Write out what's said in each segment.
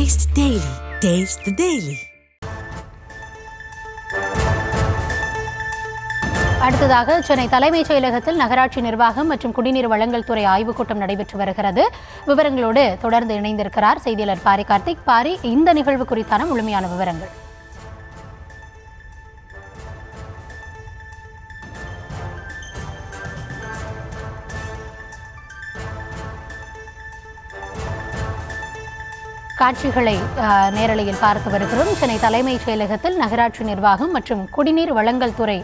Taste the Daily. Taste the Daily. அடுத்ததாக சென்னை தலைமைச் செயலகத்தில் நகராட்சி நிர்வாகம் மற்றும் குடிநீர் வழங்கல் துறை ஆய்வுக் கூட்டம் நடைபெற்று வருகிறது. விவரங்களோடு தொடர்ந்து இணைந்திருக்கிறார் செய்தியாளர் பாரி கார்த்திக். பாரி, இந்த நிகழ்வு குறித்தான முழுமையான விவரங்கள். காட்சிகளை நேரலையில் பார்த்து வருகிறோம். சென்னை தலைமைச் செயலகத்தில் நகராட்சி நிர்வாகம் மற்றும் குடிநீர் வழங்கல் துறை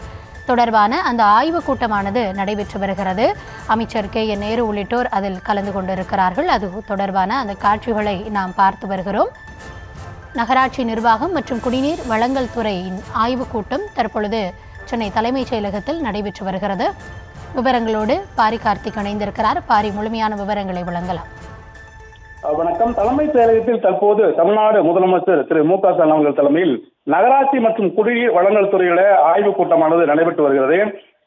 தொடர்பான அந்த ஆய்வுக் கூட்டமானது நடைபெற்று வருகிறது. அமைச்சர் K.N. நேரு உள்ளிட்டோர் அதில் கலந்து கொண்டிருக்கிறார்கள். அது தொடர்பான அந்த காட்சிகளை நாம் பார்த்து வருகிறோம். நகராட்சி நிர்வாகம் மற்றும் குடிநீர் வழங்கல் துறையின் ஆய்வுக் கூட்டம் தற்பொழுது சென்னை தலைமைச் செயலகத்தில் நடைபெற்று வருகிறது. விவரங்களோடு பாரி கார்த்திக் இணைந்திருக்கிறார். பாரி, முழுமையான விவரங்களை வழங்கலாம். வணக்கம். தலைமைச் செயலகத்தில் தற்போது தமிழ்நாடு முதலமைச்சர் திரு மு க ஸ்டாலின் அவர்கள் தலைமையில் நகராட்சி மற்றும் குடிநீர் வழங்கல் துறையில ஆய்வுக் கூட்டமானது நடைபெற்று வருகிறது.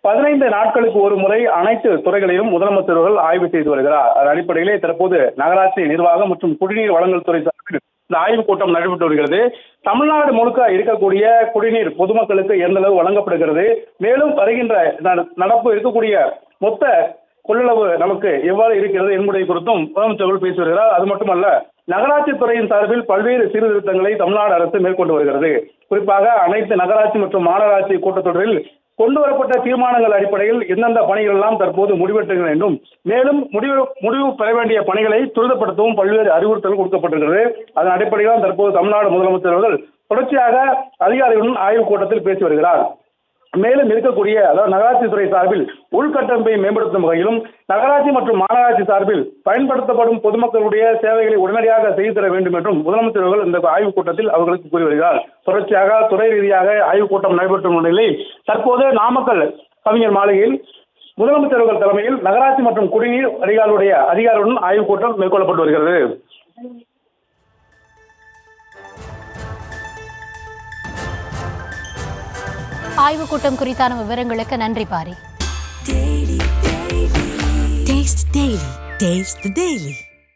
15 நாட்களுக்கு ஒரு முறை அனைத்து துறைகளிலும் முதலமைச்சர்கள் ஆய்வு செய்து வருகிறார். அதன் அடிப்படையிலே தற்போது நகராட்சி நிர்வாகம் மற்றும் குடிநீர் வழங்கல் துறை சார்பில் இந்த ஆய்வுக் கூட்டம் நடைபெற்று வருகிறது. தமிழ்நாடு முழுக்க இருக்கக்கூடிய குடிநீர் பொதுமக்களுக்கு எந்த அளவு வழங்கப்படுகிறது, மேலும் வருகின்ற நடப்பு இருக்கக்கூடிய மொத்த கொள்ளளவு நமக்கு எவ்வாறு இருக்கிறது என்பதை குறித்தும் முதலமைச்சர்கள் பேசி வருகிறார். அது மட்டுமல்ல, நகராட்சி துறையின் சார்பில் பல்வேறு சீர்திருத்தங்களை தமிழ்நாடு அரசு மேற்கொண்டு வருகிறது. குறிப்பாக அனைத்து நகராட்சி மற்றும் மாநகராட்சி கூட்டத்தொடரில் கொண்டு வரப்பட்ட தீர்மானங்கள் அடிப்படையில் எந்தெந்த பணிகள் எல்லாம் தற்போது முடிவெடுக்க வேண்டும், மேலும் முடிவு பெற வேண்டிய பணிகளை துரிதப்படுத்தவும் பல்வேறு அறிவுறுத்தல்கள் கொடுக்கப்பட்டிருக்கிறது. அதன் அடிப்படையில் தற்போது தமிழ்நாடு முதலமைச்சர் அவர்கள் தொடர்ச்சியாக அதிகாரிகளுடன் ஆய்வுக் கூட்டத்தில் பேசி வருகிறார். மேலும் இருக்கக்கூடிய நகராட்சி துறை சார்பில் உள்கட்டமைப்பை மேம்படுத்தும் வகையிலும் நகராட்சி மற்றும் மாநகராட்சி சார்பில் பயன்படுத்தப்படும் பொதுமக்களுடைய சேவைகளை உடனடியாக செய்து தர வேண்டும் என்றும் முதலமைச்சர் அவர்கள் இந்த ஆய்வுக் கூட்டத்தில் அவர்களுக்கு கூறி வருகிறார். தொடர்ச்சியாக துறை ரீதியாக ஆய்வுக் கூட்டம் நடைபெற்ற நிலையில் தற்போது நாமக்கல் கவிஞர் மாளிகையில் முதலமைச்சர் அவர்கள் தலைமையில் நகராட்சி மற்றும் குடிநீர் அதிகாரிகளுடன் ஆய்வுக் கூட்டம் மேற்கொள்ளப்பட்டு வருகிறது. ஆய்வுக் கூட்டம் குறித்தான விவரங்களுக்கு நன்றி Pari. Taste the Daily. Taste the Daily.